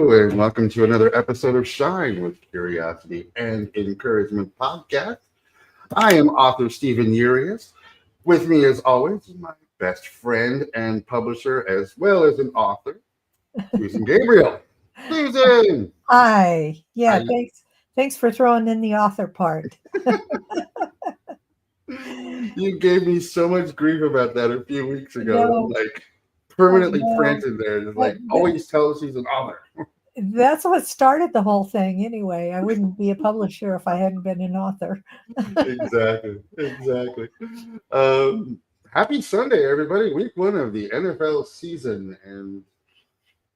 and welcome to another episode of Shine with Curiosity and Encouragement podcast. I am author Stephen Urias. With me, as always, is my best friend and publisher, as well as an author, Susan Gabriel. Susan! Hi. Yeah, Hi. Thanks for throwing in the author part. You gave me so much grief about that a few weeks ago. No, Like, permanently no. planted there. Just like, always tell us he's an author. That's what started the whole thing anyway. I wouldn't be a publisher if I hadn't been an author. Exactly. Happy Sunday, everybody. Week 1 of the NFL season. And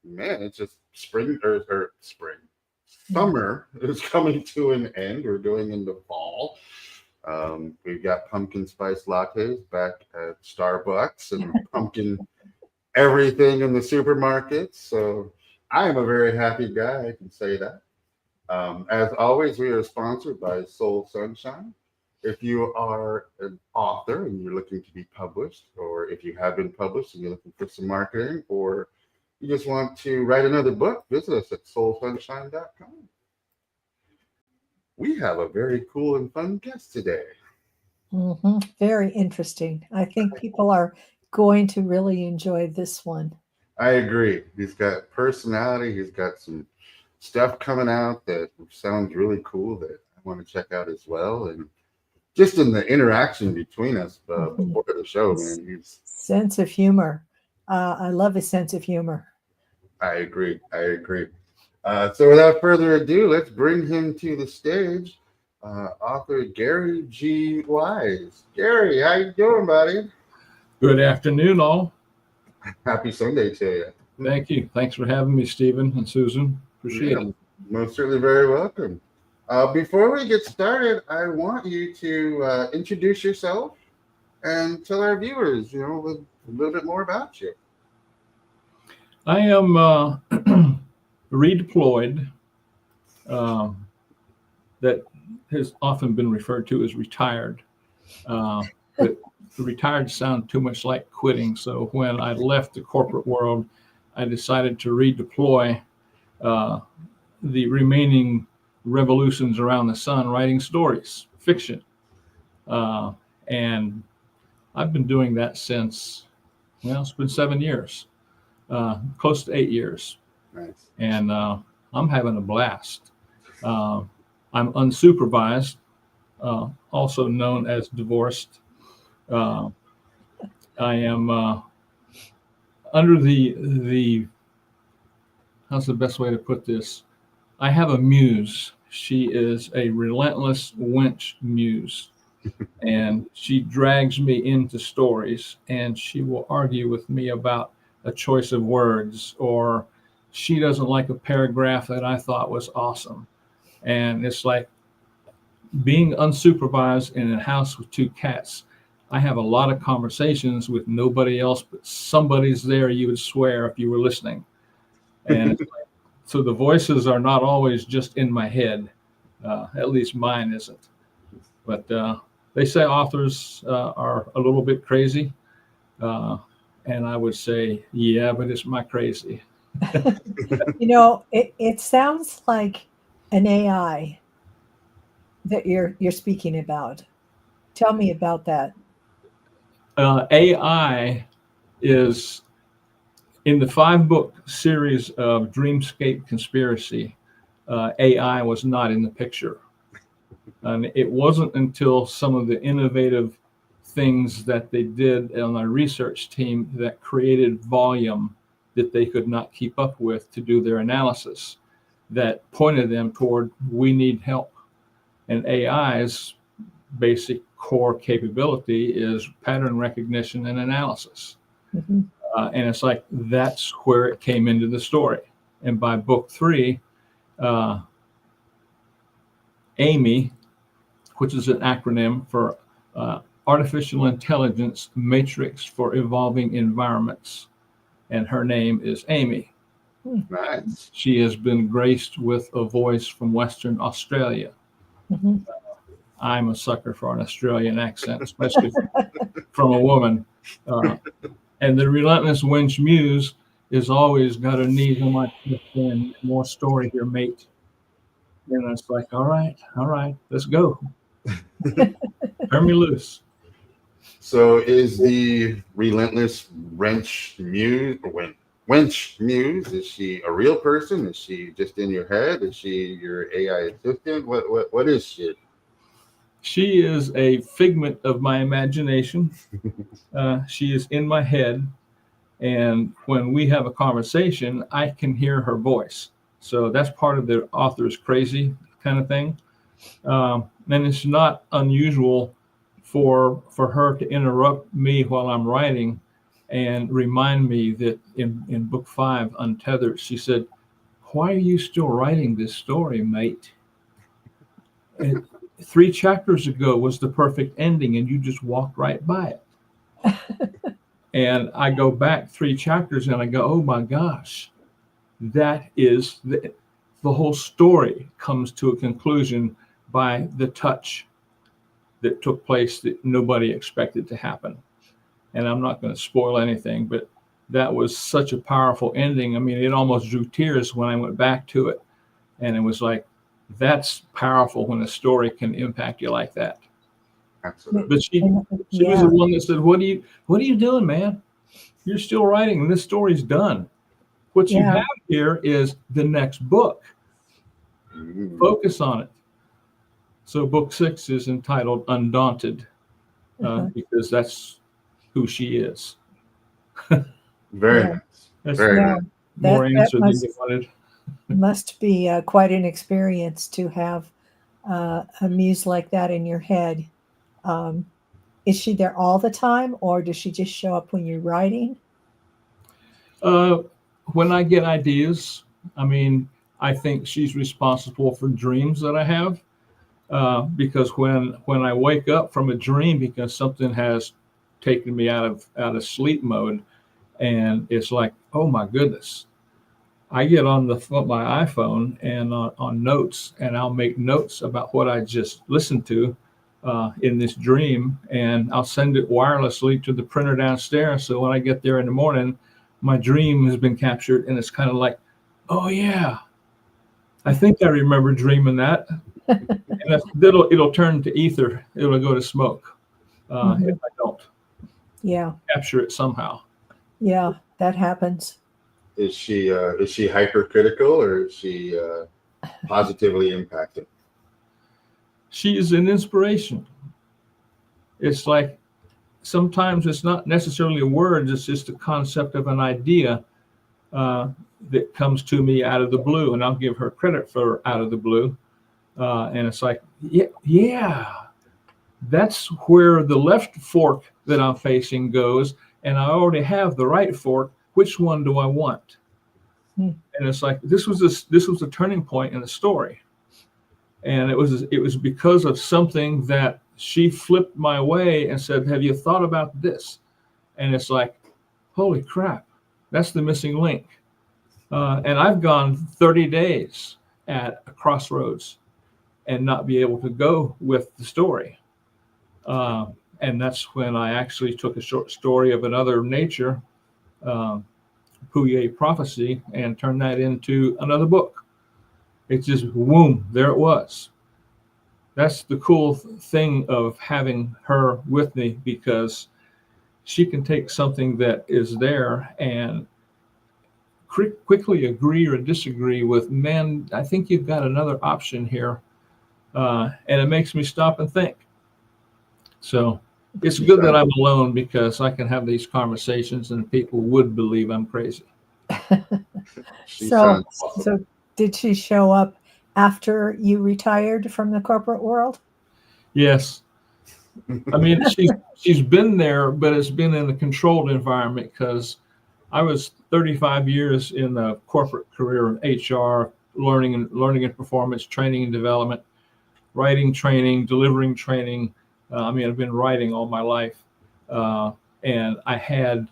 man, it's just summer is coming to an end. We're going into fall. We've got pumpkin spice lattes back at Starbucks and pumpkin everything in the supermarkets. So I am a very happy guy, I can say that. As always, we are sponsored by Soul Sunshine. If you are an author and you're looking to be published, or if you have been published and you're looking for some marketing, or you just want to write another book, visit us at soulsunshine.com. We have a very cool and fun guest today. Very interesting. I think people are going to really enjoy this one. I agree. He's got personality. He's got some stuff coming out that sounds really cool that I want to check out as well. And just in the interaction between us before the show, man, he's sense of humor. I love his sense of humor. I agree. So without further ado, let's bring him to the stage. Author Gary G. Wise. Gary, how you doing, buddy? Good afternoon, all. Happy Sunday to you. Thank you. Thanks for having me, Stephen and Susan. Appreciate it. Most certainly very welcome. Before we get started, I want you to introduce yourself and tell our viewers, a little bit more about you. I am redeployed. That has often been referred to as retired. But retired sound too much like quitting. So when I left the corporate world, I decided to redeploy the remaining revolutions around the sun, writing stories, fiction. And I've been doing that since, it's been 7 years, close to 8 years. Nice. And I'm having a blast. I'm unsupervised, also known as divorced. I am under the how's the best way to put this? I have a muse. She is a relentless wench muse, and she drags me into stories, and she will argue with me about a choice of words, or she doesn't like a paragraph that I thought was awesome. And it's like being unsupervised in a house with 2 cats. I have a lot of conversations with nobody else, but somebody's there, you would swear if you were listening. And so the voices are not always just in my head. At least mine isn't. But they say authors are a little bit crazy. And I would say, yeah, but it's my crazy. It sounds like an AI that you're speaking about. Tell me about that. AI is in the 5-book series of Dreamscape Conspiracy. AI was not in the picture. And it wasn't until some of the innovative things that they did on our research team that created volume that they could not keep up with to do their analysis that pointed them toward, we need help. And AI's basic core capability is pattern recognition and analysis. Mm-hmm. And it's like, that's where it came into the story. And by book 3, Amy, which is an acronym for Artificial Intelligence Matrix for Evolving Environments, and her name is Amy. Nice. She has been graced with a voice from Western Australia. Mm-hmm. I'm a sucker for an Australian accent, especially from a woman. And the Relentless Wench Muse is always got her knees on my chest saying, more story here, mate. And it's like, all right, let's go. Turn me loose. So is the Relentless Wrench Muse, Wench Muse, is she a real person? Is she just in your head? Is she your AI assistant? What is she? She is a figment of my imagination. She is in my head. And when we have a conversation, I can hear her voice. So that's part of the author's crazy kind of thing. And it's not unusual for her to interrupt me while I'm writing and remind me that in book 5, Untethered, she said, "Why are you still writing this story, mate? 3 chapters ago was the perfect ending, and you just walked right by it." And I go back 3 chapters and I go, oh my gosh, that is the whole story comes to a conclusion by the touch that took place that nobody expected to happen. And I'm not going to spoil anything, but that was such a powerful ending. I mean, it almost drew tears when I went back to it. And it was like, that's powerful when a story can impact you like that. Absolutely. But she was the one that said, what are you doing, man? You're still writing and this story's done. What you have here is the next book. Focus on it. So book 6 is entitled Undaunted, because that's who she is. Very nice. That's Very nice. more answer than you wanted. Must be quite an experience to have a muse like that in your head. Is she there all the time, or does she just show up when you're writing? When I get ideas, I mean, I think she's responsible for dreams that I have, because when I wake up from a dream because something has taken me out of sleep mode, and it's like, oh my goodness, I get on my iPhone and on notes, and I'll make notes about what I just listened to in this dream, and I'll send it wirelessly to the printer downstairs. So when I get there in the morning, my dream has been captured, and it's kind of like, oh yeah, I think I remember dreaming that. And it'll turn to ether. It'll go to smoke if I don't capture it somehow. Yeah, that happens. Is she hypercritical, or is she positively impacted? She is an inspiration. It's like sometimes it's not necessarily a word, it's just a concept of an idea that comes to me out of the blue, and I'll give her credit for out of the blue. And it's like, yeah, that's where the left fork that I'm facing goes, and I already have the right fork. Which one do I want? And it's like, this was a turning point in the story. And it was because of something that she flipped my way and said, have you thought about this? And it's like, holy crap, that's the missing link. And I've gone 30 days at a crossroads and not be able to go with the story. And that's when I actually took a short story of another nature, Pouillet Prophecy, and turned that into another book. It's just, whoom, there it was. That's the cool thing of having her with me, because she can take something that is there and quickly agree or disagree with, man, I think you've got another option here. And it makes me stop and think. So it's good that I'm alone, because I can have these conversations and people would believe I'm crazy. So did she show up after you retired from the corporate world? Yes. I mean, she's been there, but it's been in a controlled environment, because I was 35 years in the corporate career in HR, learning and performance, training and development, writing training, delivering training. I mean, I've been writing all my life. And I had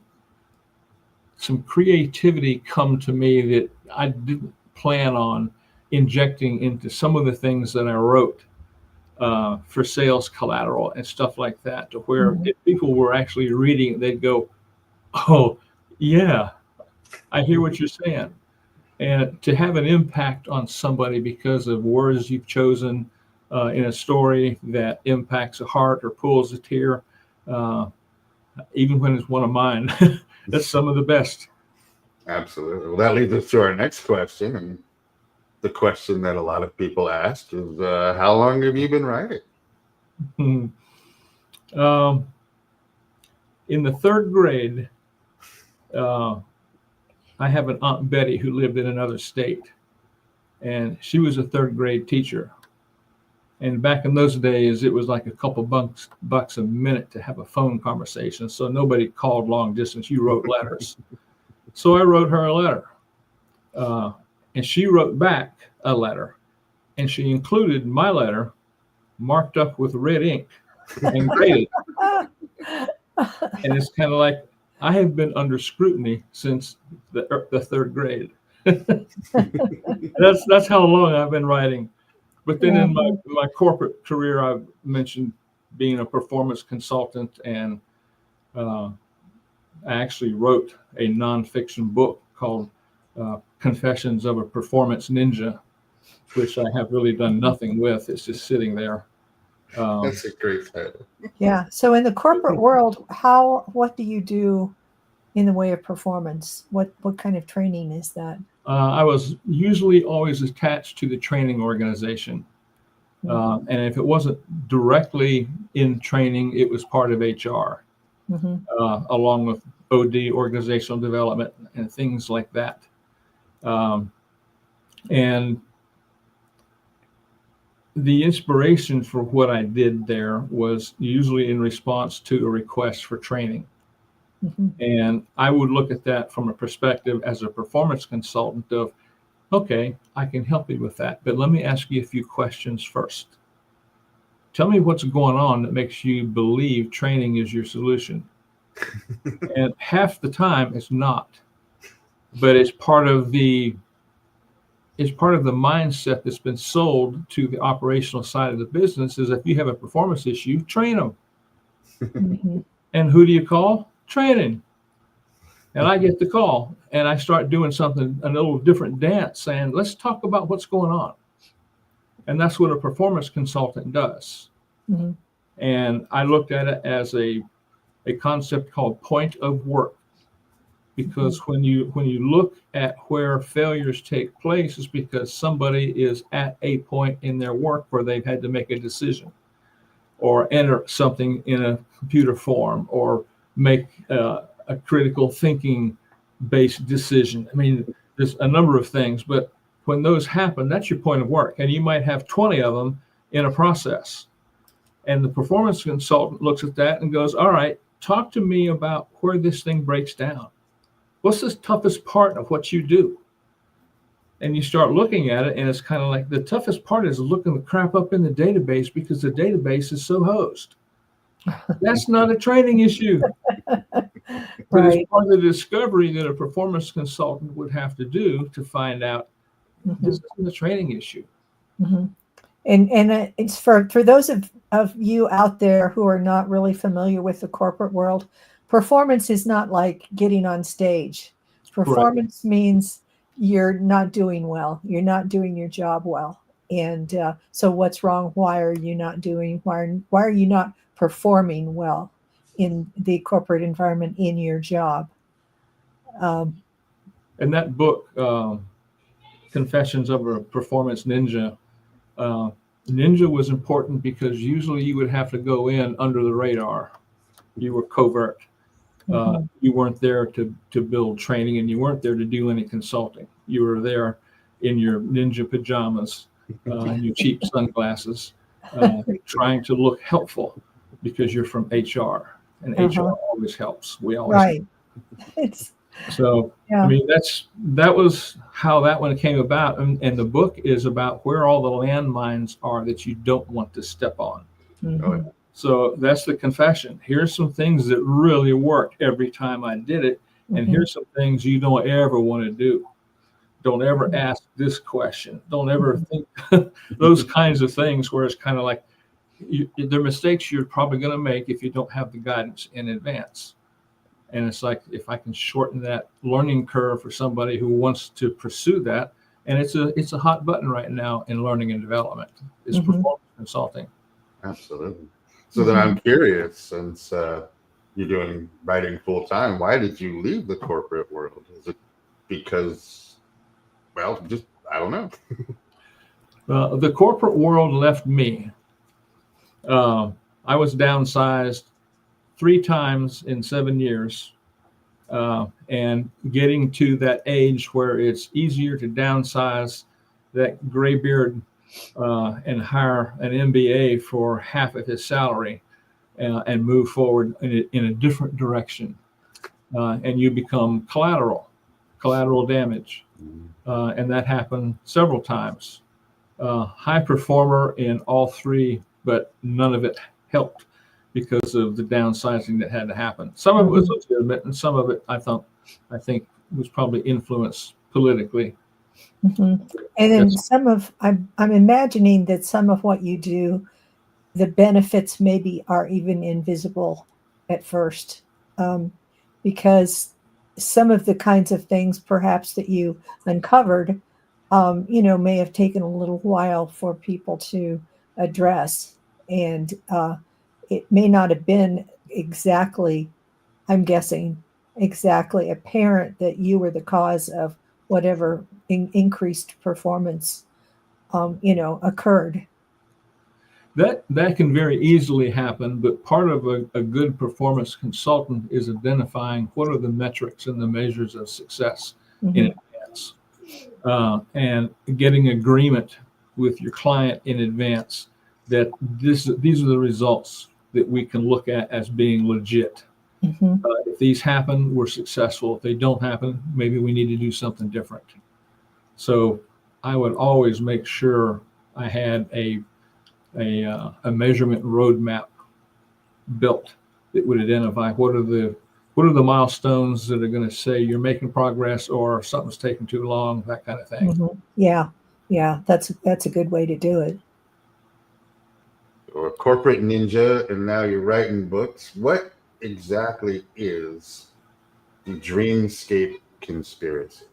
some creativity come to me that I didn't plan on injecting into some of the things that I wrote for sales collateral and stuff like that, to where if people were actually reading it, they'd go, oh, yeah, I hear what you're saying. And to have an impact on somebody because of words you've chosen in a story that impacts a heart or pulls a tear, even when it's one of mine, that's some of the best. Absolutely. Well, that leads us to our next question. And the question that a lot of people ask is, how long have you been writing? In the third grade, I have an Aunt Betty who lived in another state, and she was a third grade teacher. And back in those days, it was like a couple bucks a minute to have a phone conversation. So nobody called long distance. You wrote letters. So I wrote her a letter, and she wrote back a letter, and she included my letter marked up with red ink and graded. And it's kind of like, I have been under scrutiny since the third grade. That's how long I've been writing. But then in my corporate career, I've mentioned being a performance consultant, and I actually wrote a nonfiction book called Confessions of a Performance Ninja, which I have really done nothing with. It's just sitting there. That's a great title. Yeah. So in the corporate world, what do you do in the way of performance? What kind of training is that? I was usually always attached to the training organization. And if it wasn't directly in training, it was part of HR, along with OD, organizational development, and things like that. And the inspiration for what I did there was usually in response to a request for training. And I would look at that from a perspective as a performance consultant of, okay, I can help you with that, but let me ask you a few questions first. Tell me what's going on that makes you believe training is your solution. And half the time it's not, but it's part of the mindset that's been sold to the operational side of the business, is if you have a performance issue, train them. And who do you call? Training. And I get the call, and I start doing something, a little different dance, saying, let's talk about what's going on. And that's what a performance consultant does. And I looked at it as a concept called point of work, because when you look at where failures take place, is because somebody is at a point in their work where they've had to make a decision, or enter something in a computer form, or make a critical thinking based decision. I mean, there's a number of things, but when those happen, that's your point of work. And you might have 20 of them in a process. And the performance consultant looks at that and goes, all right, talk to me about where this thing breaks down. What's the toughest part of what you do? And you start looking at it, and it's kind of like, the toughest part is looking the crap up in the database because the database is so hosed. That's not a training issue. But it's part of the discovery that a performance consultant would have to do to find out this isn't a training issue. And it's for those of you out there who are not really familiar with the corporate world, performance is not like getting on stage. Performance means you're not doing well. You're not doing your job well. And so what's wrong? Why are you not doing? Why are you not performing well in the corporate environment in your job? And that book, Confessions of a Performance Ninja, ninja was important because usually you would have to go in under the radar. You were covert. You weren't there to build training, and you weren't there to do any consulting. You were there in your ninja pajamas and your cheap sunglasses, trying to look helpful because you're from HR, and HR always helps. We always It's so. I mean, that was how that one came about, and the book is about where all the landmines are that you don't want to step on. So that's the confession. Here's some things that really worked every time I did it, and here's some things you don't ever want to do. Don't ever ask this question. Don't ever think those kinds of things, where it's kind of like they're mistakes you're probably going to make if you don't have the guidance in advance. And it's like, if I can shorten that learning curve for somebody who wants to pursue that, and it's a hot button right now in learning and development, is performance consulting. Absolutely. So then I'm curious, since you're doing writing full time, why did you leave the corporate world? Is it because, well, just, I don't know. The corporate world left me. I was downsized 3 times in 7 years, and getting to that age where it's easier to downsize that gray beard and hire an MBA for half of his salary and move forward in a different direction. And you become collateral damage. And that happened several times. High performer in all 3, but none of it helped because of the downsizing that had to happen. Some of it was legitimate, and some of it I think was probably influenced politically. And then I'm imagining that some of what you do, the benefits maybe are even invisible at first, because some of the kinds of things perhaps that you uncovered, may have taken a little while for people to address. And it may not have been exactly, I'm guessing, exactly apparent that you were the cause of whatever increased performance, occurred. That can very easily happen, but part of a good performance consultant is identifying what are the metrics and the measures of success in advance, and getting agreement with your client in advance that these are the results that we can look at as being legit. If these happen, we're successful. If they don't happen, maybe we need to do something different. So I would always make sure I had a measurement roadmap built that would identify what are the milestones that are going to say you're making progress or something's taking too long, that kind of thing. Yeah, that's a good way to do it. Or a corporate ninja, and now you're writing books. What exactly is the Dreamscape Conspiracy?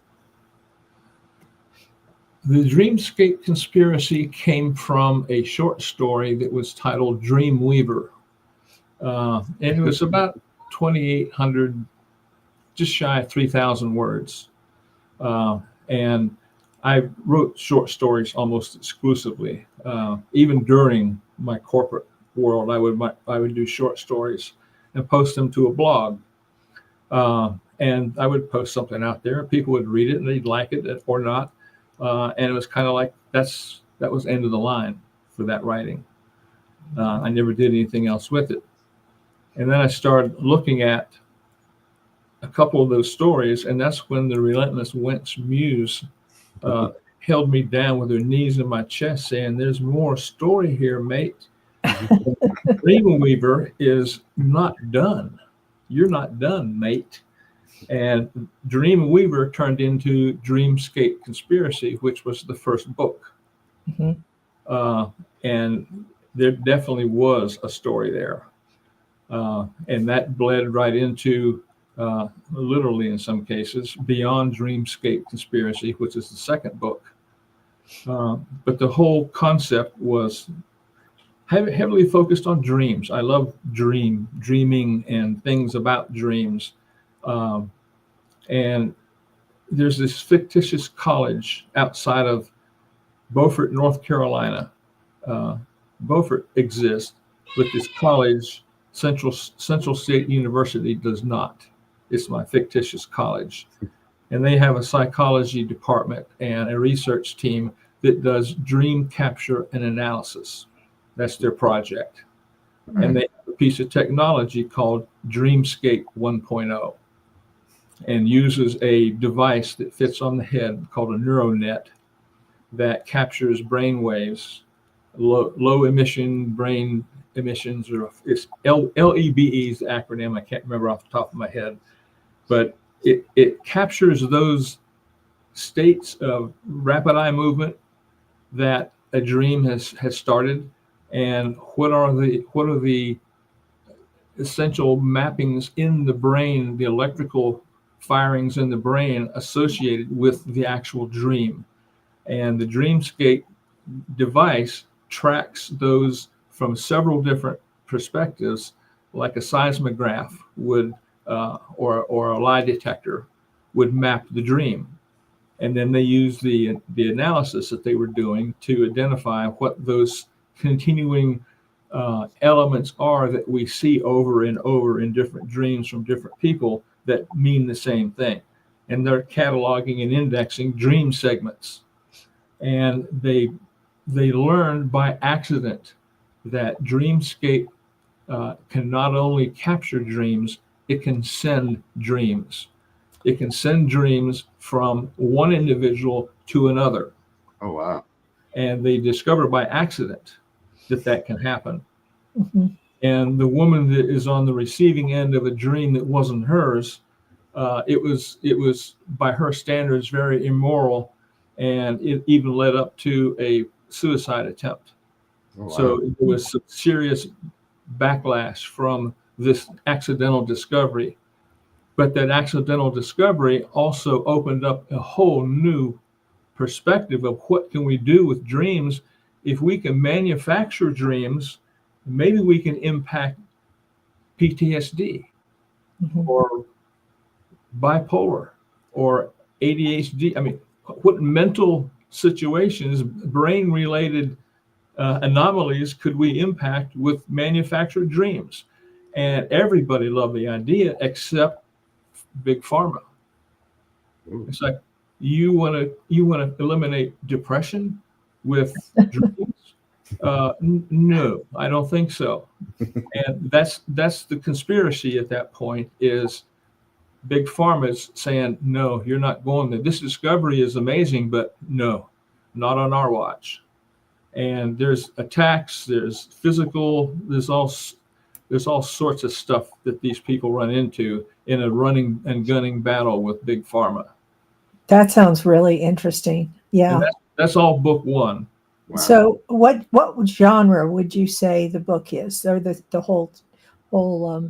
The Dreamscape Conspiracy came from a short story that was titled Dreamweaver. And it was about 2,800, just shy of 3,000 words. And I wrote short stories almost exclusively. Even during my corporate world, I would do short stories and post them to a blog. And I would post something out there, and people would read it, and they'd like it or not. And it was kind of like that was end of the line for that writing. I never did anything else with it. And then I started looking at a couple of those stories, and that's when the Relentless Wench Muse held me down with her knees in my chest, saying, "There's more story here, mate. Dreamweaver is not done. You're not done, mate." And Dreamweaver turned into Dreamscape Conspiracy, which was the first book. And there definitely was a story there. And that bled right into, literally in some cases, Beyond Dreamscape Conspiracy, which is the second book. But the whole concept was heavily focused on dreams. I love dreaming and things about dreams. And there's this fictitious college outside of Beaufort, North Carolina. Beaufort exists, but this college, Central State University, does not. It's my fictitious college. And they have a psychology department and a research team that does dream capture and analysis. That's their project. And they have a piece of technology called Dreamscape 1.0 and uses a device that fits on the head called a neuronet that captures brain waves, low emission brain emissions, or it's LEBE is the acronym. I can't remember off the top of my head, but it captures those states of rapid eye movement that a dream has started, and what are the essential mappings in the brain, the electrical firings in the brain associated with the actual dream. And the dreamscape device tracks those from several different perspectives, like a seismograph would, or a lie detector would map the dream. And then they use the analysis that they were doing to identify what those continuing elements are that we see over and over in different dreams from different people that mean the same thing. And they're cataloging and indexing dream segments. And they learned by accident that Dreamscape can not only capture dreams, it can send dreams. It can send dreams from one individual to another. Oh, wow. And they discovered by accident that can happen. Mm-hmm. And the woman that is on the receiving end of a dream that wasn't hers, it was by her standards very immoral, and it even led up to a suicide attempt. Oh, wow. So there was some serious backlash from this accidental discovery. But that accidental discovery also opened up a whole new perspective of what can we do with dreams. If we can manufacture dreams, maybe we can impact PTSD Mm-hmm. or bipolar or ADHD. I mean, what mental situations, brain-related anomalies could we impact with manufactured dreams? And everybody loved the idea except Big Pharma. Ooh. It's like, you want to eliminate depression with dreams? No, I don't think so. And that's the conspiracy at that point, is Big Pharma is saying, no, you're not going there. This discovery is amazing, but no, not on our watch. And there's attacks, there's physical, there's all sorts of stuff that these people run into in a running and gunning battle with Big Pharma. That sounds really interesting. Yeah. And that's all book one. Wow. So what genre would you say the book is, or the whole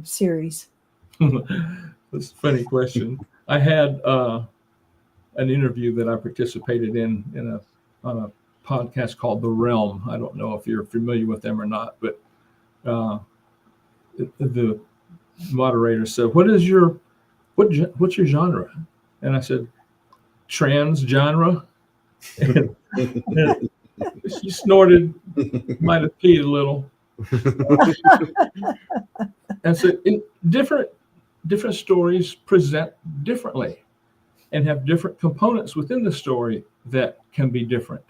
series? That's a funny question. I had an interview that I participated in on a podcast called The Realm. I don't know if you're familiar with them or not, but the moderator said, what's your genre? And I said, trans genre. And she snorted, might have peed a little. And so different stories present differently and have different components within the story that can be different.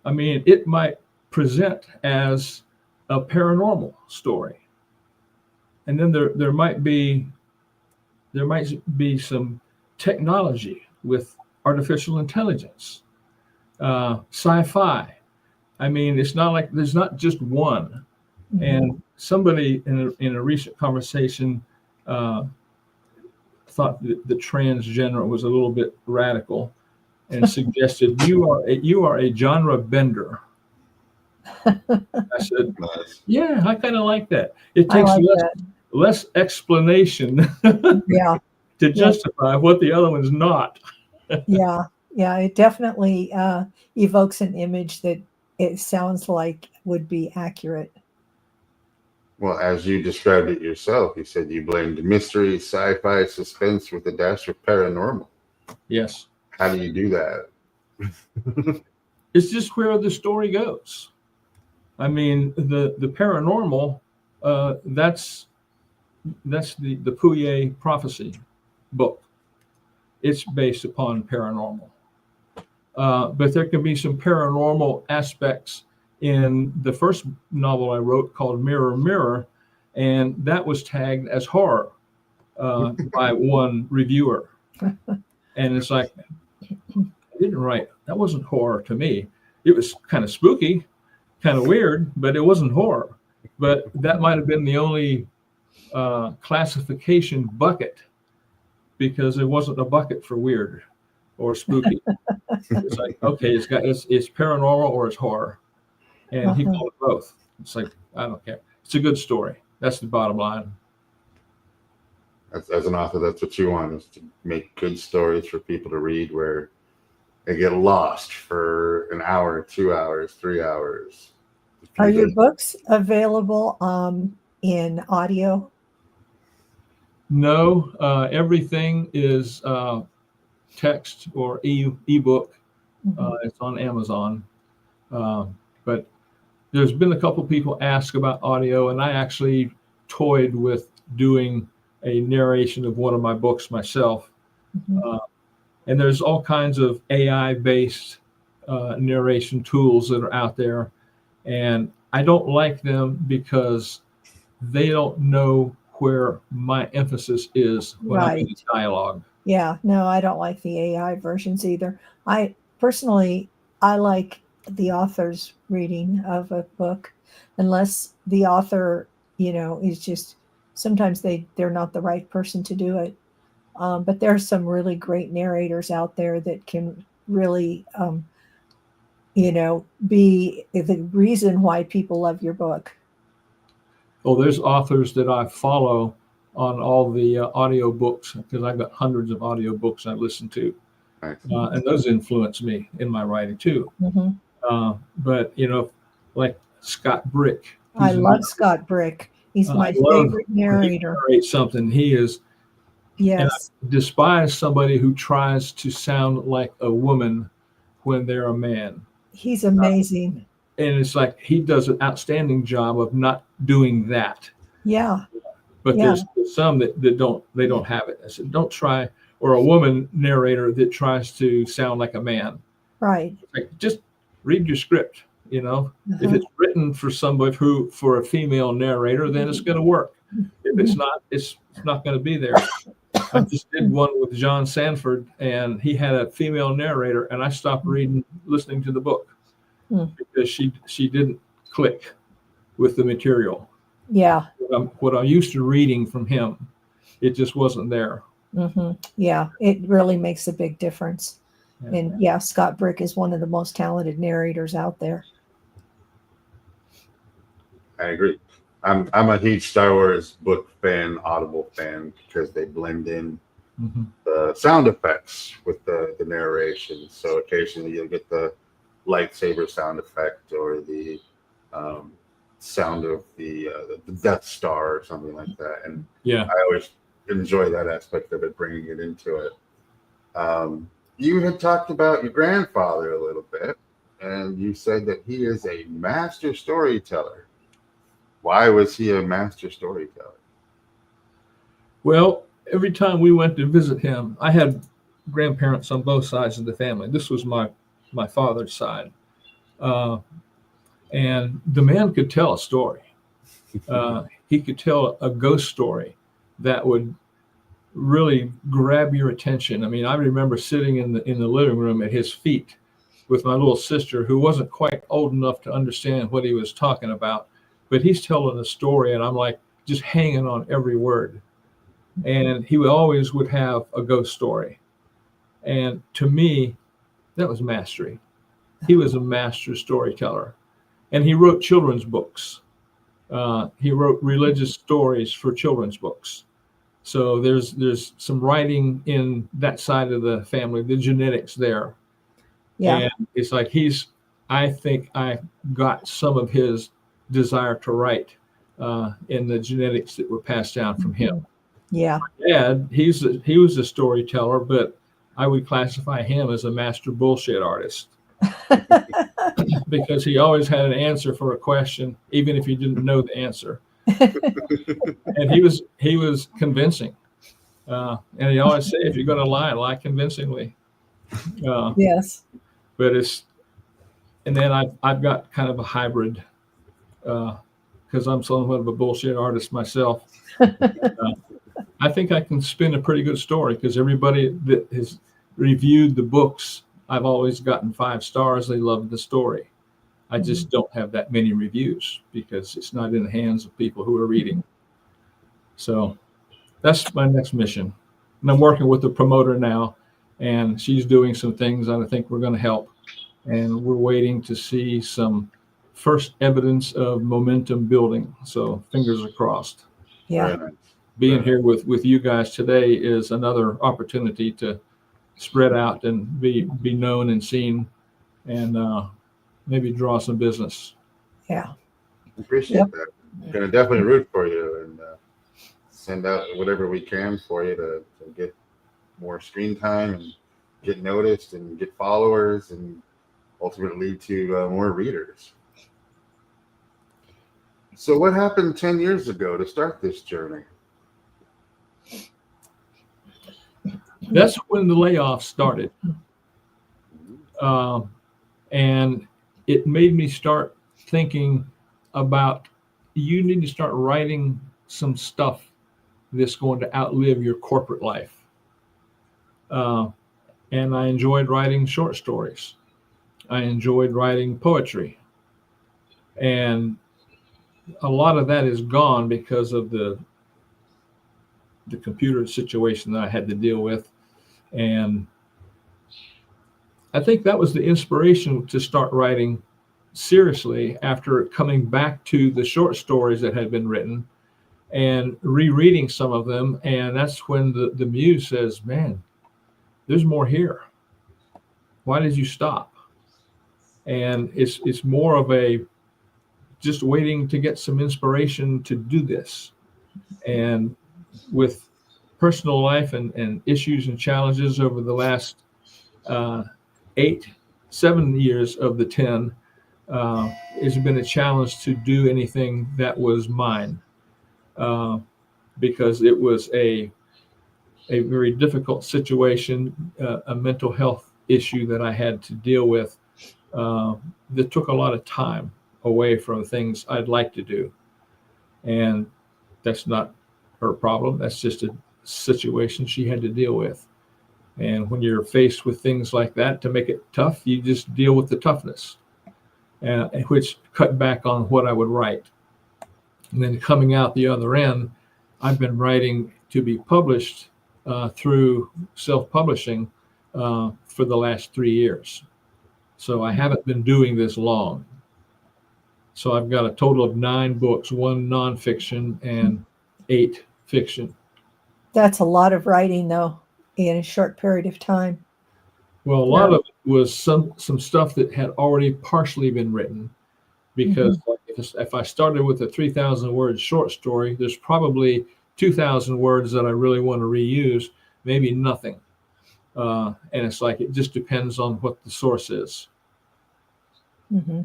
I mean, it might present as a paranormal story. And then there might be some technology with artificial intelligence, sci-fi. I mean, it's not like there's not just one. Mm-hmm. And somebody in a recent conversation thought that the transgender was a little bit radical, and suggested you are a genre bender. I said, yeah, I kind of like that. It takes less explanation to justify what the other one's not. Yeah, it definitely evokes an image that it sounds like would be accurate. Well, as you described it yourself, you said you blamed mystery, sci-fi, suspense with a dash of paranormal. Yes. How do you do that? It's just where the story goes. I mean, the paranormal, that's the Puye prophecy book. It's based upon paranormal. But there can be some paranormal aspects in the first novel I wrote called Mirror, Mirror, and that was tagged as horror by one reviewer. And it's like, I didn't write, that wasn't horror to me. It was kind of spooky, kind of weird, but it wasn't horror. But that might have been the only classification bucket, because there wasn't a bucket for weird or spooky. It's like, okay, it's paranormal or it's horror. And he called it both. It's like, I don't care. It's a good story. That's the bottom line. as an author, that's what you want, is to make good stories for people to read where they get lost for an hour, 2 hours, 3 hours. Are your books available in audio? No, everything is text or ebook. It's on Amazon. But there's been a couple people ask about audio, and I actually toyed with doing a narration of one of my books myself. And there's all kinds of AI-based narration tools that are out there. And I don't like them because they don't know where my emphasis is when I'm in dialogue. Yeah, no, I don't like the AI versions either. I personally, I like the author's reading of a book, unless the author, is just, sometimes they're not the right person to do it. But there's some really great narrators out there that can really, be the reason why people love your book. Oh, there's authors that I follow on all the audio books, because I've got hundreds of audio books I listen to. Nice. And those influence me in my writing too. But, like Scott Brick. I love Scott Brick. He's my favorite narrator. He narrates something. He is. Yes. And I despise somebody who tries to sound like a woman when they're a man. He's amazing. And it's like he does an outstanding job of not doing that. Yeah. But there's some that don't have it. I said, don't try, or a woman narrator that tries to sound like a man. Right. Like, just read your script. If it's written for somebody for a female narrator, then it's going to work. If it's not, it's not going to be there. I just did one with John Sanford, and he had a female narrator, and I stopped listening to the book because she didn't click with the material. Yeah. What I'm used to reading from him, it just wasn't there. Yeah, it really makes a big difference. And Scott Brick is one of the most talented narrators out there. I agree. I'm a huge Star Wars book fan, Audible fan, because they blend in the sound effects with the narration. So occasionally you'll get the lightsaber sound effect or the sound of the Death Star or something like that. And I always enjoy that aspect of it, bringing it into it. You had talked about your grandfather a little bit, and you said that he is a master storyteller. Why was he a master storyteller? Well, every time we went to visit him, I had grandparents on both sides of the family. This was my father's side. And the man could tell a story. He could tell a ghost story that would really grab your attention. I mean, I remember sitting in the living room at his feet with my little sister, who wasn't quite old enough to understand what he was talking about. But he's telling a story, and I'm like just hanging on every word. And he always would have a ghost story. And to me, that was mastery. He was a master storyteller. And he wrote children's books. He wrote religious stories for children's books. So there's some writing in that side of the family, the genetics there. Yeah. And it's like I think I got some of his desire to write in the genetics that were passed down from him. Yeah. Dad, he was a storyteller, but I would classify him as a master bullshit artist. Because he always had an answer for a question, even if he didn't know the answer. And he was convincing. And he always said, if you're going to lie convincingly. Yes. But and then I've got kind of a hybrid, because I'm somewhat of a bullshit artist myself. I think I can spin a pretty good story, because everybody that has reviewed the books, I've always gotten 5 stars. They love the story. I just don't have that many reviews because it's not in the hands of people who are reading. So that's my next mission. And I'm working with the promoter now, and she's doing some things that I think we're going to help. And we're waiting to see some first evidence of momentum building. So fingers are crossed. Yeah. being Right. here with you guys today is another opportunity to spread out and be known and seen, and maybe draw some business. Yeah. Appreciate Yep. that. Gonna definitely root for you and send out whatever we can for you to get more screen time and get noticed and get followers and ultimately lead to more readers. So, what happened 10 years ago to start this journey? That's when the layoff started. And it made me start thinking about, you need to start writing some stuff that's going to outlive your corporate life. And I enjoyed writing short stories. I enjoyed writing poetry. And a lot of that is gone because of the computer situation that I had to deal with. And I think that was the inspiration to start writing seriously after coming back to the short stories that had been written and rereading some of them. And that's when the muse says, man, there's more here. Why did you stop? And it's more of a just waiting to get some inspiration to do this. And with personal life and issues and challenges over the last 7 years of the 10, it's been a challenge to do anything that was mine, because it was a very difficult situation, a mental health issue that I had to deal with, that took a lot of time away from things I'd like to do. And that's not her problem. That's just a situation she had to deal with. And when you're faced with things like that, to make it tough, you just deal with the toughness, which cut back on what I would write. And then coming out the other end, I've been writing to be published through self-publishing for the last 3 years. So I haven't been doing this long. So I've got a total of 9 books, 1 nonfiction and 8 fiction. That's a lot of writing, though, in a short period of time. Well, a lot of it was some stuff that had already partially been written, because if I started with a 3,000 word short story, there's probably 2,000 words that I really want to reuse, maybe nothing. And it's like, it just depends on what the source is. Mm-hmm.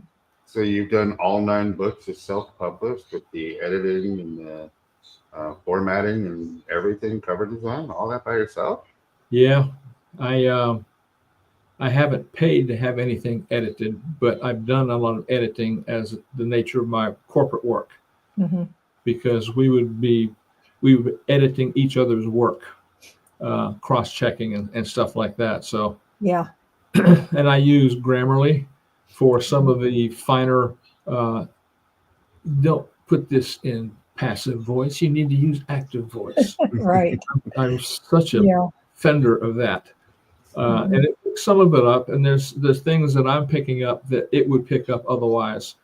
So, you've done all 9 books as self-published with the editing and the formatting and everything, cover design, all that by yourself? Yeah, I haven't paid to have anything edited, but I've done a lot of editing as the nature of my corporate work, because we would be editing each other's work, cross-checking and stuff like that. So yeah, and I use Grammarly for some of the finer. Don't put this in passive voice. You need to use active voice. right. I'm such a fender of that. And it picks some of it up, and there's things that I'm picking up that it would pick up otherwise,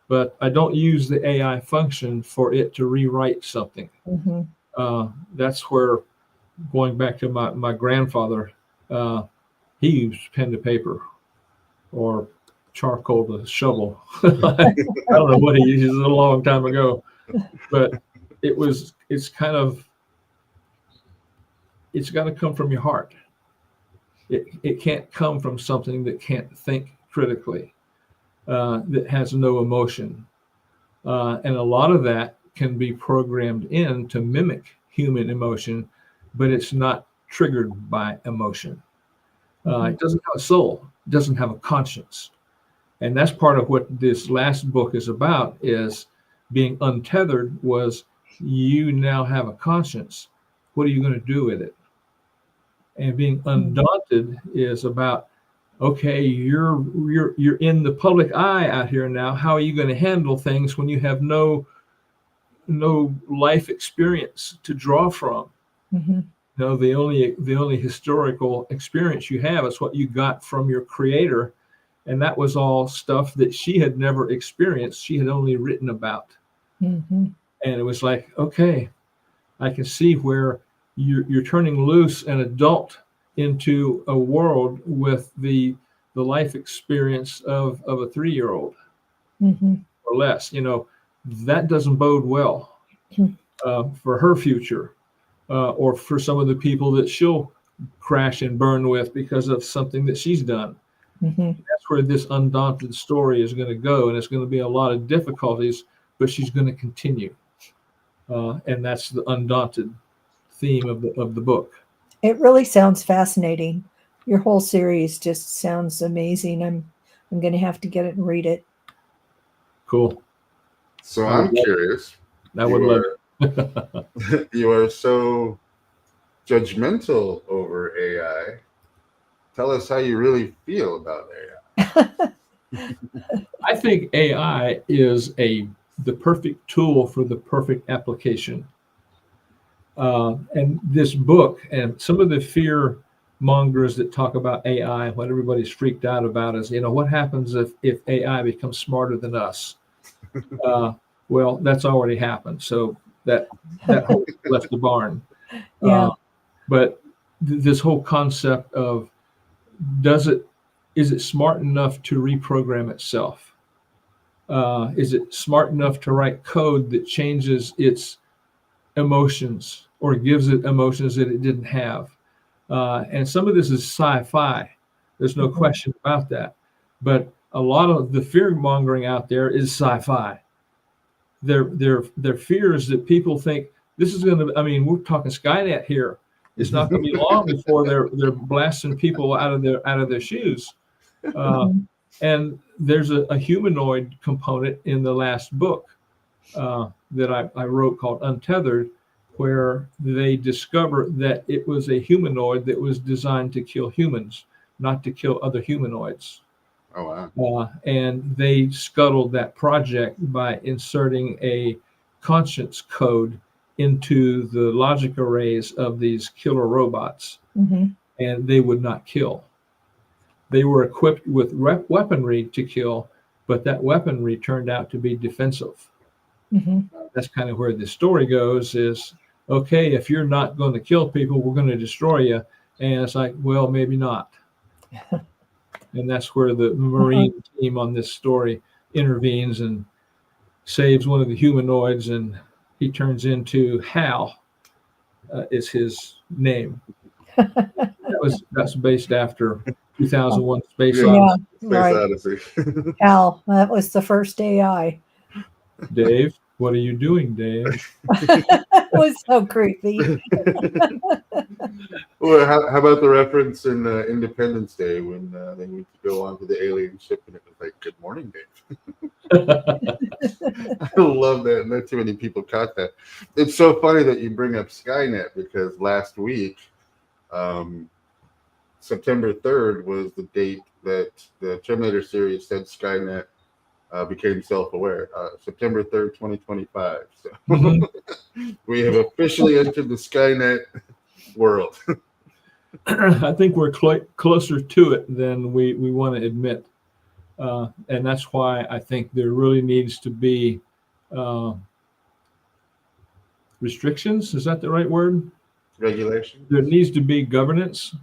but I don't use the AI function for it to rewrite something. That's where, going back to my grandfather, he used pen to paper or charcoal to shovel. I don't know what he used, a long time ago, but it's got to come from your heart. It can't come from something that can't think critically, that has no emotion. And a lot of that can be programmed in to mimic human emotion, but it's not triggered by emotion. It doesn't have a soul. It doesn't have a conscience. And that's part of what this last book is about, is being untethered. Was, you now have a conscience. What are you going to do with it? And being undaunted is about, okay, you're in the public eye out here now. How are you going to handle things when you have no life experience to draw from? No, the only historical experience you have is what you got from your creator, and that was all stuff that she had never experienced. She had only written about. And it was like, okay, I can see where you're turning loose an adult into a world with the life experience of a 3-year-old Mm-hmm. or less. That doesn't bode well for her future, or for some of the people that she'll crash and burn with because of something that she's done. Mm-hmm. That's where this undaunted story is going to go, and it's going to be a lot of difficulties, but she's going to continue, and that's the undaunted theme of the book. It really sounds fascinating. Your whole series just sounds amazing. I'm going to have to get it and read it. Cool. So I would I'm love- curious. I would love it. You are so judgmental over AI. Tell us how you really feel about AI. I think AI is the perfect tool for the perfect application. And this book and some of the fear mongers that talk about AI, what everybody's freaked out about is, what happens if AI becomes smarter than us? Well, that's already happened. So that horse left the barn. Yeah. But this whole concept of is it smart enough to reprogram itself? Is it smart enough to write code that changes its emotions or gives it emotions that it didn't have? And some of this is sci-fi. There's no question about that. But a lot of the fear mongering out there is sci-fi. Their fears that people think this is going to. I mean, we're talking Skynet here. It's not going to be long before they're blasting people out of their shoes. And there's a humanoid component in the last book that I wrote called Untethered, where they discover that it was a humanoid that was designed to kill humans, not to kill other humanoids. Oh, wow. And they scuttled that project by inserting a conscience code into the logic arrays of these killer robots, and they would not kill. They were equipped with weaponry to kill, but that weaponry turned out to be defensive. That's kind of where the story goes is, okay, if you're not going to kill people, we're going to destroy you. And it's like, well, maybe not. And that's where the Marine team on this story intervenes and saves one of the humanoids, and he turns into Hal, is his name. That's based after 2001 Space Odyssey. Right. Odyssey. Hal, that was the first AI. Dave, what are you doing, Dave? That was so creepy. Well, how about the reference in Independence Day when they need to go onto the alien ship and it was like, "Good morning, Dave." I love that. Not too many people caught that. It's so funny that you bring up Skynet because last week, September 3rd was the date that the Terminator series said Skynet became self-aware. September 3rd, 2025. So we have officially entered the Skynet world. I think we're closer to it than we want to admit. And that's why I think there really needs to be restrictions. Is that the right word? Regulation. There needs to be governance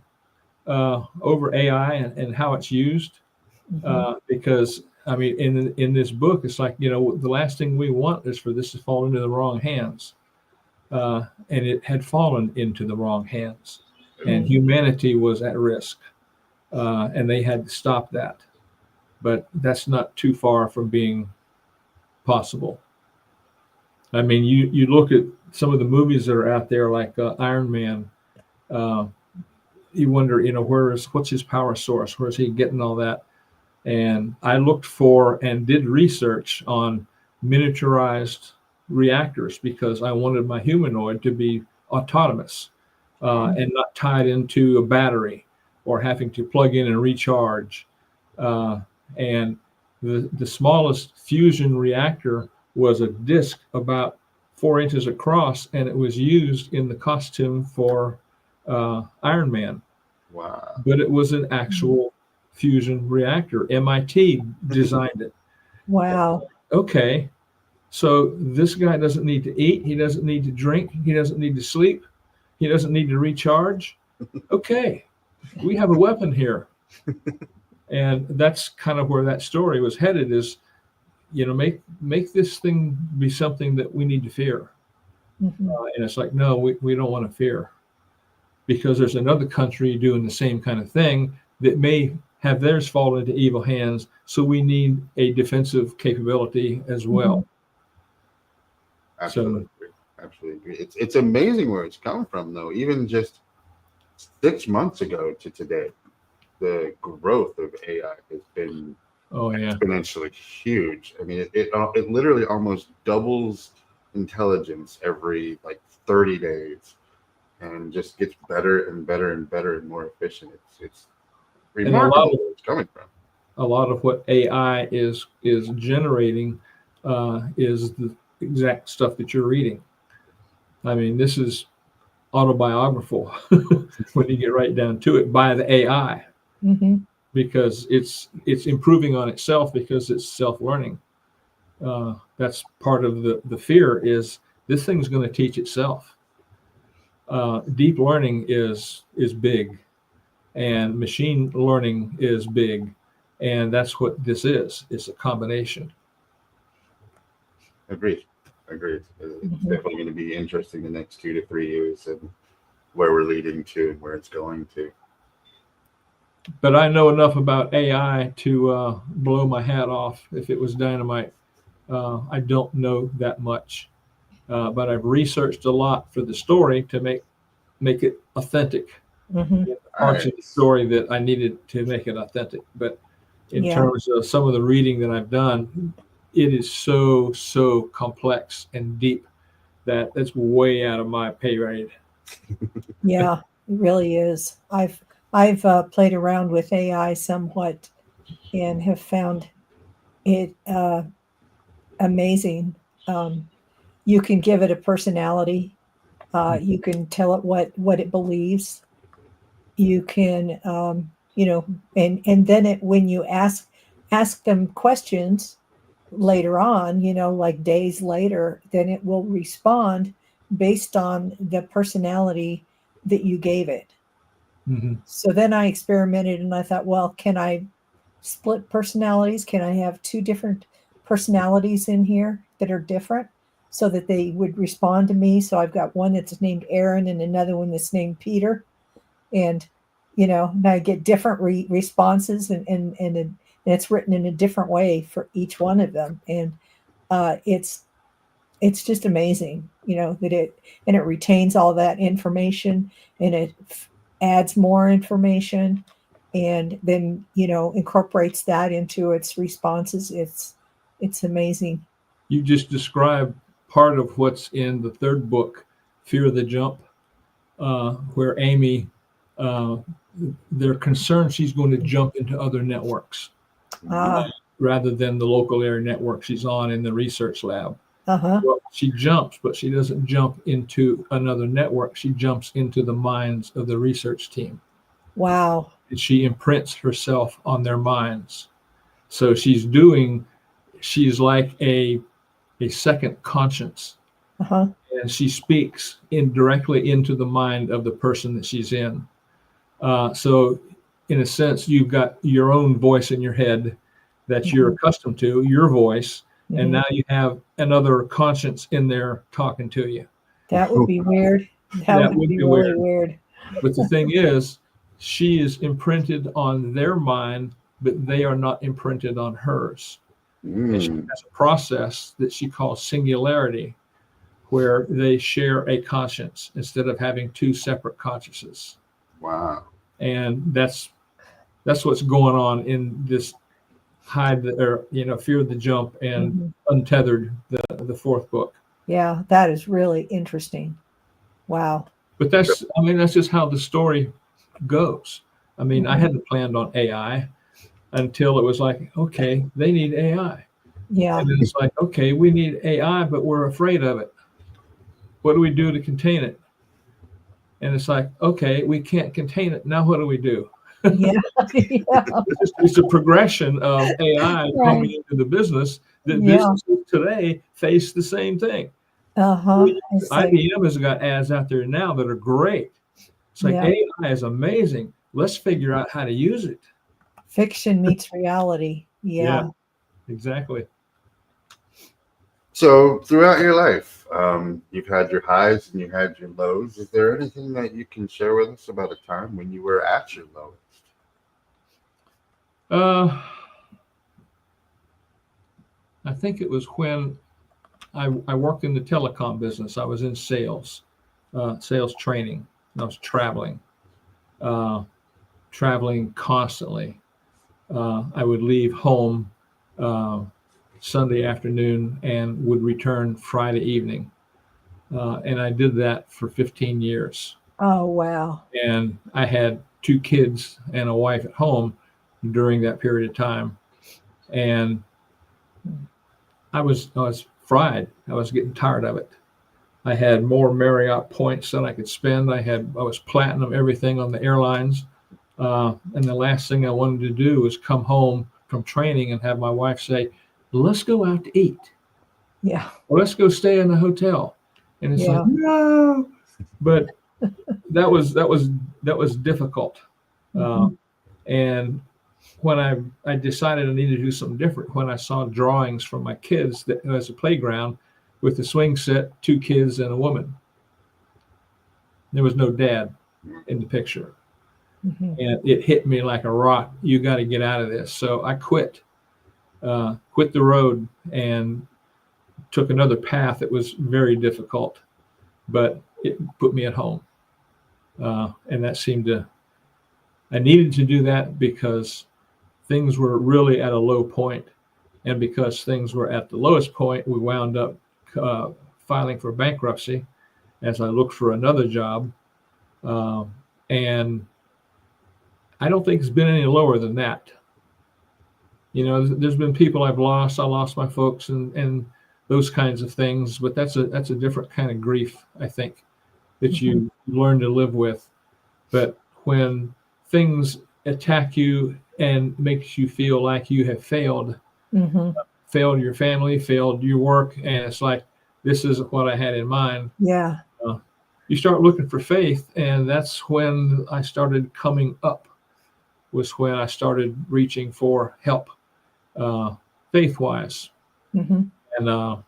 over AI and how it's used. Because, I mean, in this book, it's like, the last thing we want is for this to fall into the wrong hands. And it had fallen into the wrong hands. And humanity was at risk. And they had to stop that. But that's not too far from being possible. I mean, you look at some of the movies that are out there, like Iron Man. You wonder, what's his power source? Where's he getting all that? And I looked for and did research on miniaturized reactors because I wanted my humanoid to be autonomous and not tied into a battery or having to plug in and recharge. And the smallest fusion reactor was a disc about 4 inches across, and it was used in the costume for Iron Man. Wow. But it was an actual fusion reactor. MIT designed it. Wow. Okay. So this guy doesn't need to eat. He doesn't need to drink. He doesn't need to sleep. He doesn't need to recharge. Okay, we have a weapon here. And that's kind of where that story was headed, is, make this thing be something that we need to fear. Mhm. And it's like, no, we don't want to fear, because there's another country doing the same kind of thing that may have theirs fall into evil hands. So we need a defensive capability as well. Absolutely. Absolutely agree. It's amazing where it's come from, though. Even just 6 months ago to today, the growth of AI has been exponentially huge. I mean, it literally almost doubles intelligence every like 30 days, and just gets better and better and better and more efficient. It's remarkable where it's coming from. A lot of what AI is generating is the exact stuff that you're reading. I mean, this is autobiographical when you get right down to it, by the AI, because it's improving on itself, because it's self-learning. That's part of the fear, is this thing's going to teach itself. Deep learning is big, and machine learning is big, and that's what this is. It's a combination. Agreed. It's definitely going to be interesting the next 2 to 3 years, and where we're leading to and where it's going to. But I know enough about AI to blow my hat off if it was dynamite. I don't know that much, but I've researched a lot for the story to make it authentic. Parts of the story that I needed to make it authentic. But in terms of some of the reading that I've done, it is so complex and deep that it's way out of my pay grade. Yeah, it really is. I've played around with AI somewhat and have found it amazing. You can give it a personality. You can tell it what it believes. You can, and then when you ask them questions later on, like days later, then it will respond based on the personality that you gave it. So then I experimented, and I thought, well, can I split personalities? Can I have 2 different personalities in here that are different, so that they would respond to me? So I've got one that's named Aaron and another one that's named Peter, and and I get different responses, and it's written in a different way for each one of them, and it's just amazing, that it retains all that information, and it adds more information, and then incorporates that into its responses. It's amazing. You just described part of what's in the 3rd book, Fear of the Jump, where Amy, they're concerned she's going to jump into other networks rather than the local area network she's on in the research lab. Well, she jumps, but she doesn't jump into another network. She jumps into the minds of the research team. Wow. And she imprints herself on their minds. So she's like a second conscience. And she speaks directly into the mind of the person that she's in. So in a sense, you've got your own voice in your head that you're accustomed to, your voice, and now you have another conscience in there talking to you. That would be weird. That would be really weird. But the thing is, she is imprinted on their mind, but they are not imprinted on hers. And she has a process that she calls singularity, where they share a conscience instead of having 2 separate consciences. Wow. And that's what's going on in this Fear of the Jump and Untethered, the 4th book. Yeah, that is really interesting. Wow. But that's just how the story goes. I mean, I hadn't planned on AI until it was like, okay, they need AI. Yeah. And then it's like, okay, we need AI, but we're afraid of it. What do we do to contain it? And it's like, okay, we can't contain it. Now what do we do? Yeah. It's a progression of AI coming into the business The Yeah. businesses today face the same thing. Uh-huh. It's like, IBM has got ads out there now that are great. It's like yeah, AI is amazing. Let's figure out how to use it. fiction meets reality. Yeah, Yeah. exactly. So throughout your life, you've had your highs and you had your lows. Is there anything that you can share with us about a time when you were at your lowest? I think it was when I worked in the telecom business. I was in sales, sales training. I was uh, traveling constantly. I would leave home uh, Sunday afternoon and would return Friday evening. And I did that for 15 years. Oh, wow. And I had 2 kids and a wife at home during that period of time. And I was fried. I was getting tired of it. I had more Marriott points than I could spend. I was platinum everything on the airlines. And the last thing I wanted to do was come home from training and have my wife say, let's go out to eat. Yeah. Or let's go stay in a hotel. And it's Yeah. like, no. But that was difficult. Mhm. And when I decided I needed to do something different, when I saw drawings from my kids that as a playground with a swing set, 2 kids and a woman, there was no dad in the picture. Mhm. And it hit me like a rock. You got to get out of this. So I quit the road and took another path that was very difficult, but it put me at home. And that I needed to do that because things were really at a low point. And because things were at the lowest point, we wound up filing for bankruptcy as I looked for another job. And I don't think it's been any lower than that. You know, there's been people I've lost. I lost my folks and those kinds of things, but that's a different kind of grief, I think, that you learn to live with. But when things attack you and makes you feel like you have failed your family, failed your work, and it's like, this isn't what I had in mind. Yeah. You start looking for faith, and that's when I started coming up, was when I started reaching for help, faith-wise. Mhm. And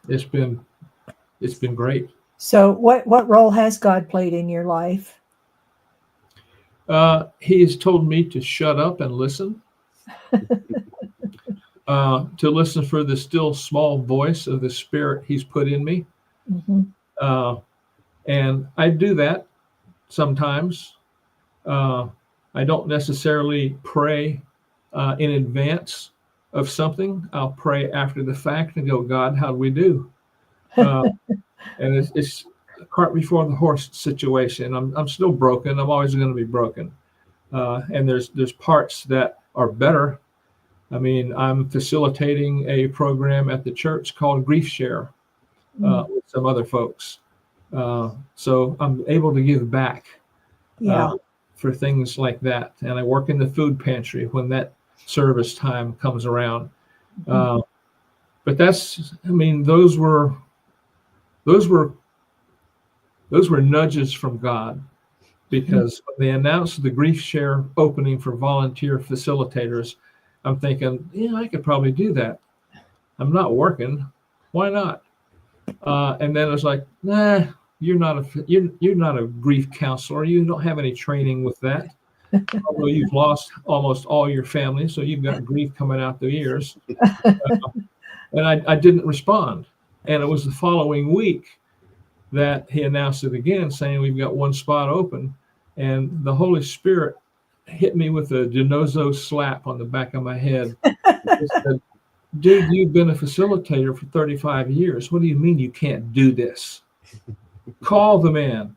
it's been great. So what role has God played in your life? He has told me to shut up and listen, to listen for the still small voice of the Spirit He's put in me. Mhm. And I do that sometimes. I don't necessarily pray in advance of something. I'll pray after the fact and go, God, how do we do? And it's a cart before the horse situation. I'm still broken. I'm always going to be broken. And there's parts that are better. I mean, I'm facilitating a program at the church called Grief Share with some other folks. So I'm able to give back Yeah. for things like that. And I work in the food pantry when that service time comes around. But those were nudges from God, because when they announced the Grief Share opening for volunteer facilitators, I'm thinking, yeah, I could probably do that. I'm not working. Why not? And then it's like, nah, you're not a grief counselor. You don't have any training with that. Although you've lost almost all your family, so you've got grief coming out the ears. And I didn't respond. And it was the following week that he announced it again, saying we've got one spot open. And the Holy Spirit hit me with a Denozo slap on the back of my head. He said, dude, you've been a facilitator for 35 years. What do you mean you can't do this? Call the man.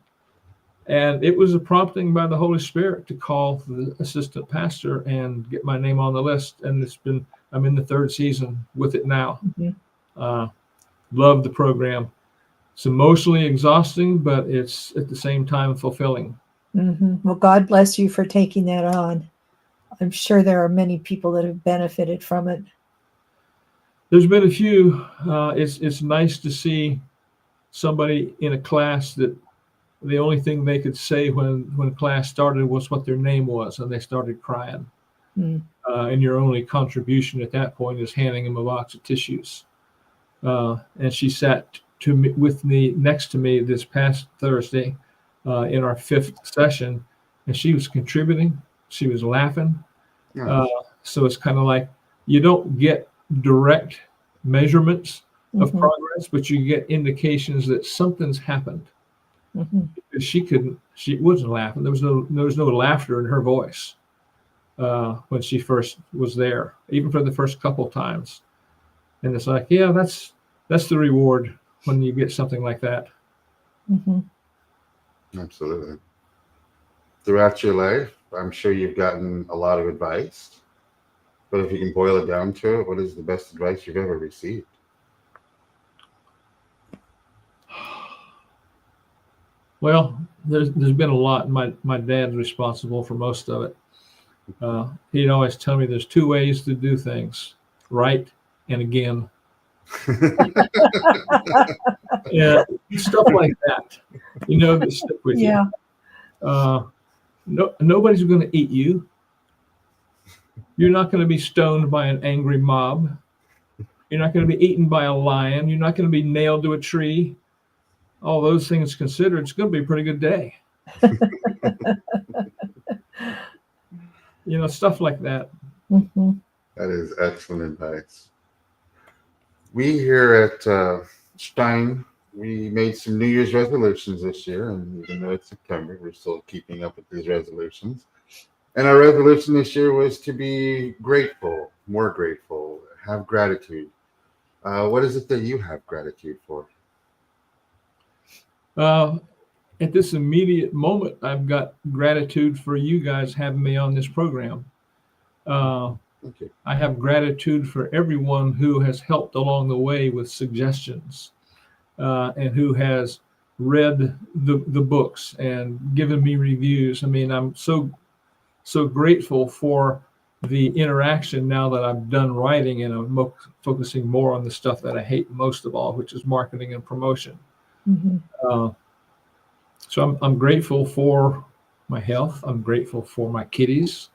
And it was a prompting by the Holy Spirit to call the assistant pastor and get my name on the list. And I'm in the 3rd season with it now. Love the program. It's emotionally exhausting, but it's at the same time fulfilling. Well, God bless you for taking that on. I'm sure there are many people that have benefited from it. There's been a few. It's nice to see somebody in a class that the only thing they could say when class started was what their name was, and they started crying. Mm. And your only contribution at that point is handing them a box of tissues. And she sat with me next to me this past Thursday in our 5th session, and she was contributing. She was laughing. Nice. So it's kind of like you don't get direct measurements of Mhm. progress, but you get indications that something's happened. Mhm. Because she wasn't laughing. There was no laughter in her voice when she first was there, even for the first couple times. And it's like, yeah, that's the reward when you get something like that. Mhm. Absolutely. Throughout your life, I'm sure you've gotten a lot of advice. But if you can boil it down to it, what is the best advice you've ever received? Well, there's been a lot. My dad's responsible for most of it. He'd always tell me there's 2 ways to do things: right and again. Yeah, stuff like that. That stick with you. Yeah. Nobody's going to eat you. You're not going to be stoned by an angry mob. You're not going to be eaten by a lion. You're not going to be nailed to a tree. All those things considered, it's going to be a pretty good day. Stuff like that. Mhm. That is excellent advice. We here at Stein, we made some New Year's resolutions this year, and even though it's September, we're still keeping up with these resolutions. And our resolution this year was to be grateful, more grateful, have gratitude. What is it that you have gratitude for? At this immediate moment, I've got gratitude for you guys having me on this program. Thank you. I have gratitude for everyone who has helped along the way with suggestions and who has read the books and given me reviews. I mean, I'm so grateful for the interaction now that I've done writing, and I'm focusing more on the stuff that I hate most of all, which is marketing and promotion. Mhm. So I'm grateful for my health. I'm grateful for my kitties.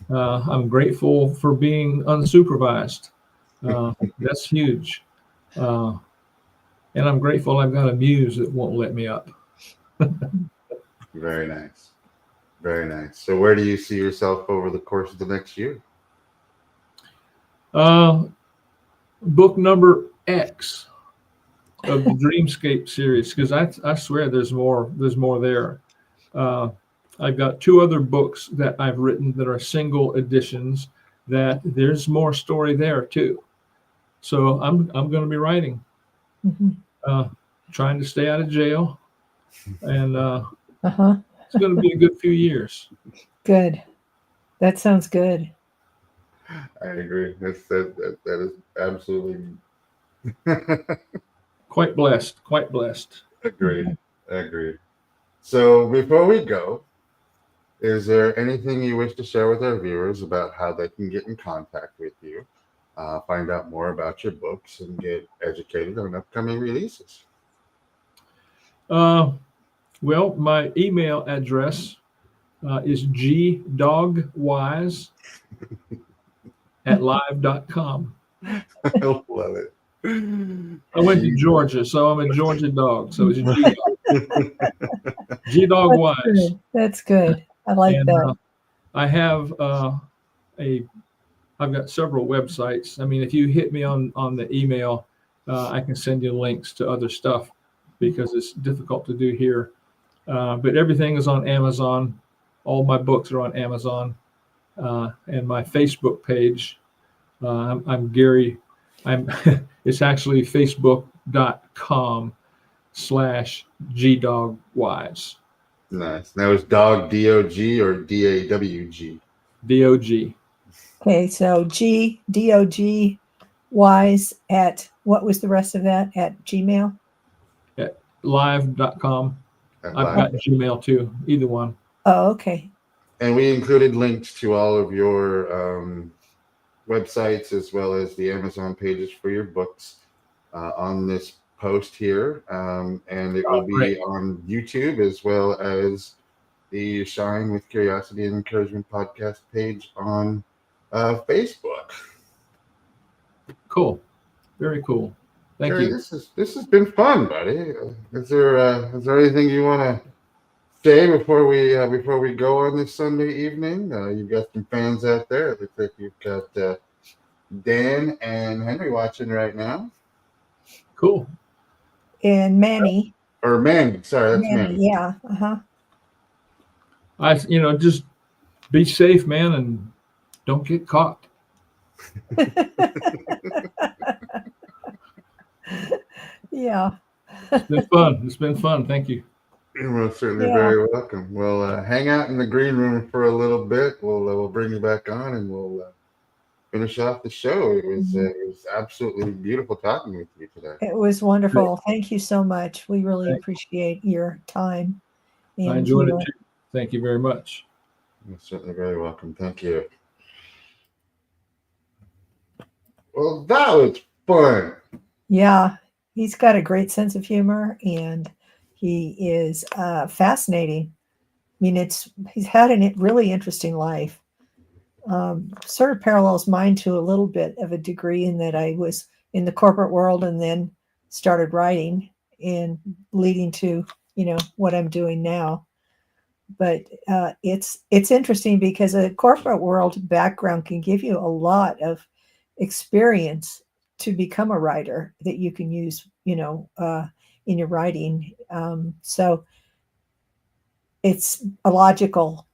I'm grateful for being unsupervised. That's huge. And I'm grateful I've got a muse that won't let me up. Very nice. Very nice. So, where do you see yourself over the course of the next year? Book number X of the Dreamscape series, because I swear there's more there. I've got 2 other books that I've written that are single editions that there's more story there too. So I'm going to be writing, Mhm. trying to stay out of jail, and Uh-huh. it's going to be a good few years. Good. That sounds good. I agree. That is absolutely Quite blessed. Quite blessed. agreed. Agreed. So, before we go, is there anything you wish to share with our viewers about how they can get in contact with you, find out more about your books, and get educated on upcoming releases? Well, my email address is gdogwise@live.com. I love it. I went to Georgia, so I'm a Georgia dog. So it's G-Dog Wise. Good. That's good. I like And that. I have I've got several websites. I mean, if you hit me on the email, I can send you links to other stuff because it's difficult to do here. But everything is on Amazon. All my books are on Amazon. And my Facebook page, I'm Gary. It's actually facebook.com/gdogwise. Nice. Now is dog D-O-G or D-A-W-G? DOG. Okay, so GDOG wise at what was the rest of that at Gmail? At live.com. At I've live. got Gmail too, either one. Oh, okay. And we included links to all of your websites as well as the Amazon pages for your books on this post here. And it will Great. be on YouTube as well as the Shine with Curiosity and Encouragement podcast page on Facebook. Cool. Very cool. Thank Gary, you. this has been fun, buddy. Is there anything you want to say before we go on this Sunday evening? You've got some fans out there. It looks like you've got Dan and Henry watching right now. Cool. And Manny. Or Manny, sorry, that's Manny, Manny. yeah. Just be safe, man, and don't get caught. Yeah. It's been fun. It's been fun. Thank you. You're most certainly Yeah. very welcome. Well, hang out in the green room for a little bit. We'll bring you back on and we'll finish off the show. It was absolutely beautiful talking with you today. It was wonderful. Thank you so much. We really appreciate your time. I enjoyed it too. Thank you very much. You're certainly very welcome. Thank you. Well, that was fun. Yeah, he's got a great sense of humor, and he is fascinating. I mean, he's had a really interesting life. Sort of parallels mine to a little bit of a degree in that I was in the corporate world and then started writing and leading to, what I'm doing now. But it's interesting because a corporate world background can give you a lot of experience to become a writer that you can use, in your writing. So it's a logical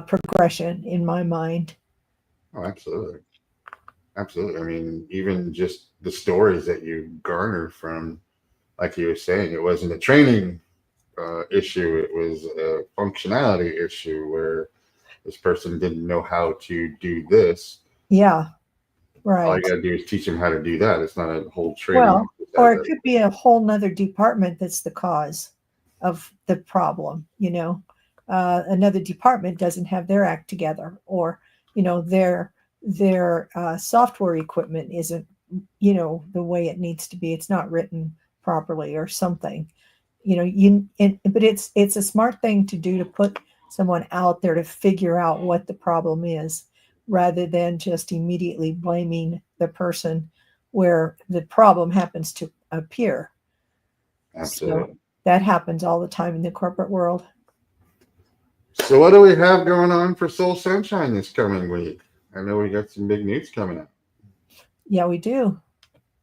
progression in my mind. Oh, absolutely. Absolutely. I mean, even just the stories that you garner from, like you were saying, it wasn't a training issue. It was a functionality issue where this person didn't know how to do this. Yeah, right. All you got to do is teach them how to do that. It's not a whole training. Well, or it could be a whole nother department that's the cause of the problem. Another department doesn't have their act together, or their software equipment isn't the way it needs to be. It's not written properly or something. But it's a smart thing to do, to put someone out there to figure out what the problem is, rather than just immediately blaming the person where the problem happens to appear. Absolutely. So that happens all the time in the corporate world. So what do we have going on for Soul Sunshine this coming week? I know we got some big news coming up. Yeah, we do.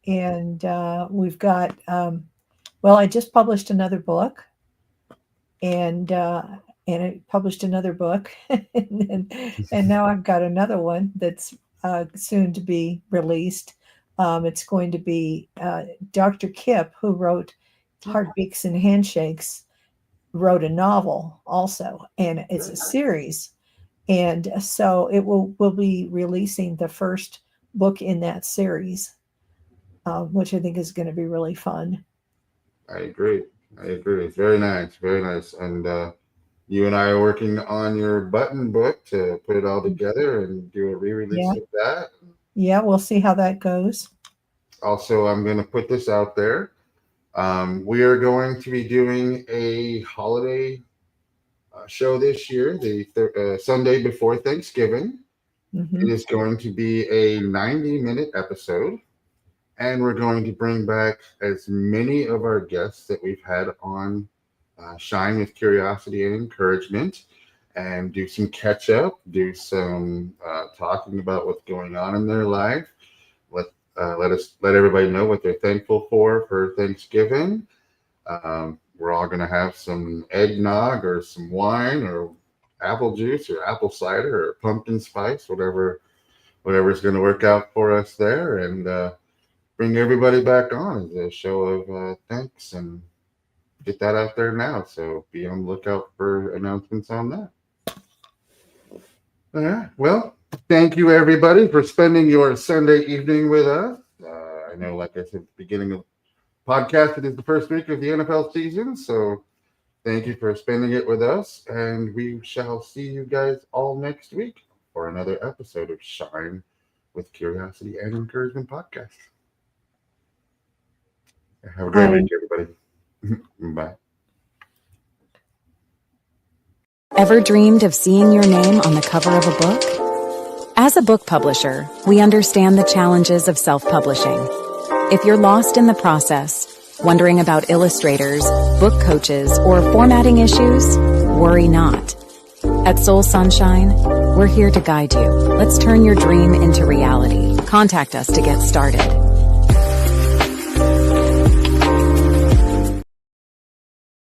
And we've got, I just published another book, and I published another book, and now I've got another one that's soon to be released. It's going to be Dr. Kip, who wrote Heartbeats and Handshakes, wrote a novel also, and it's a series. And so we'll be releasing the first book in that series, which I think is going to be really fun. I agree. It's very nice, very nice. And you and I are working on your button book to put it all together and do a re-release of that. Yeah, we'll see how that goes. Also, I'm going to put this out there. We are going to be doing a holiday show this year, the Sunday before Thanksgiving. Mm-hmm. It is going to be a 90-minute episode, and we're going to bring back as many of our guests that we've had on Shine with Curiosity and Encouragement, and do some catch up, do some talking about what's going on in their life. Let everybody know what they're thankful for Thanksgiving. We're all going to have some eggnog or some wine or apple juice or apple cider or pumpkin spice, whatever's going to work out for us there, and bring everybody back on as a show of thanks, and get that out there now. So be on the lookout for announcements on that. All right. Well, thank you everybody for spending your Sunday evening with us. I know, like I said at the beginning of the podcast, it is the first week of the NFL season. So thank you for spending it with us. And we shall see you guys all next week for another episode of Shine with Curiosity and Encouragement podcast. Have a great week, everybody. Bye. Ever dreamed of seeing your name on the cover of a book? As a book publisher, we understand the challenges of self-publishing. If you're lost in the process, wondering about illustrators, book coaches, or formatting issues, worry not. At Soul Sunshine, we're here to guide you. Let's turn your dream into reality. Contact us to get started.